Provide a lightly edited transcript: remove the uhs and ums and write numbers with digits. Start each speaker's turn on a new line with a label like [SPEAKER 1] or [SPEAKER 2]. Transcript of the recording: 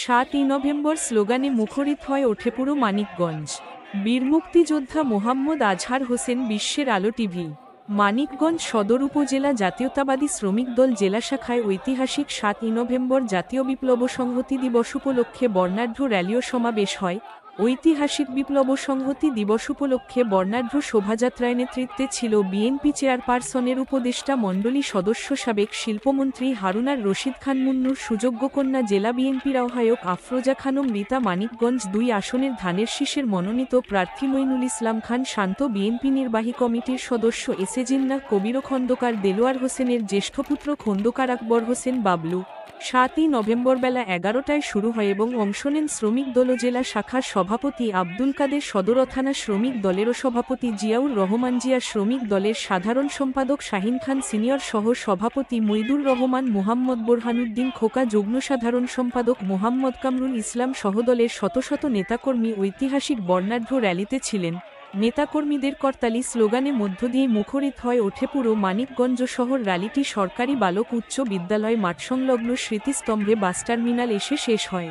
[SPEAKER 1] 7ই November স্লোগানে মুখরিত হয়ে ওঠে পুরো মানিকগঞ্জ। বীর মুক্তিযোদ্ধা মোহাম্মদ আজহার হোসেন বিশ্বের আলো টিভি। মানিকগঞ্জ সদর উপজেলা জাতীয়তাবাদী শ্রমিক দল জেলা শাখায় ঐতিহাসিক 7ই নভেম্বর জাতীয় বিপ্লব সংহতি দিবস উপলক্ষে বর্ণাঢ্য র্যালি ও সমাবেশ হয়। ঐতিহাসিক বিপ্লব সংহতি দিবস উপলক্ষে বর্ণাঢ্য শোভাযাত্রায় নেতৃত্বে ছিল বিএনপি চেয়ারপারসনের উপদেষ্টা মণ্ডলী সদস্য সাবেক শিল্পমন্ত্রী হারুনার রশিদ খান মুন্নুর সুযোগ্য কন্যা জেলা বিএনপির আহ্বায়ক আফরোজা খানম রীতা, মানিকগঞ্জ 2 আসনের ধানের শীষের মনোনীত প্রার্থী মইনুল ইসলাম খান শান্ত, বিএনপি নির্বাহী কমিটির সদস্য এসে জিন্নাহ, কবির খন্দকার দেলোয়ার হোসেনের জ্যেষ্ঠ পুত্র খন্দকার আকবর হোসেন বাবলু। 7ই নভেম্বর বেলা 11টায় শুরু হয় এবং অংশ নেন শ্রমিক দল জেলা শাখার সভাপতি আব্দুল কাদের, সদর থানা শ্রমিক দলেরও সভাপতি জিয়াউর রহমান জিয়া, শ্রমিক দলের সাধারণ সম্পাদক শাহিন খান সিনিয়র সহ সভাপতি মইদুর রহমান, মোহাম্মদ বোরহানুদ্দিন খোকা, যুগ্ম সাধারণ সম্পাদক মোহাম্মদ কামরুল ইসলাম সহ দলের শত শত নেতাকর্মী ঐতিহাসিক বর্ণাঢ্য র্যালিতে ছিলেন। নেতাকর্মীদের করতালি স্লোগানে মধ্য দিয়ে মুখরিত হয়ে ওঠে পুরো মানিকগঞ্জ শহর। র্যালিটি সরকারি বালক উচ্চ বিদ্যালয় মাঠ সংলগ্ন স্মৃতিস্তম্ভে বাস টার্মিনাল এসে শেষ হয়।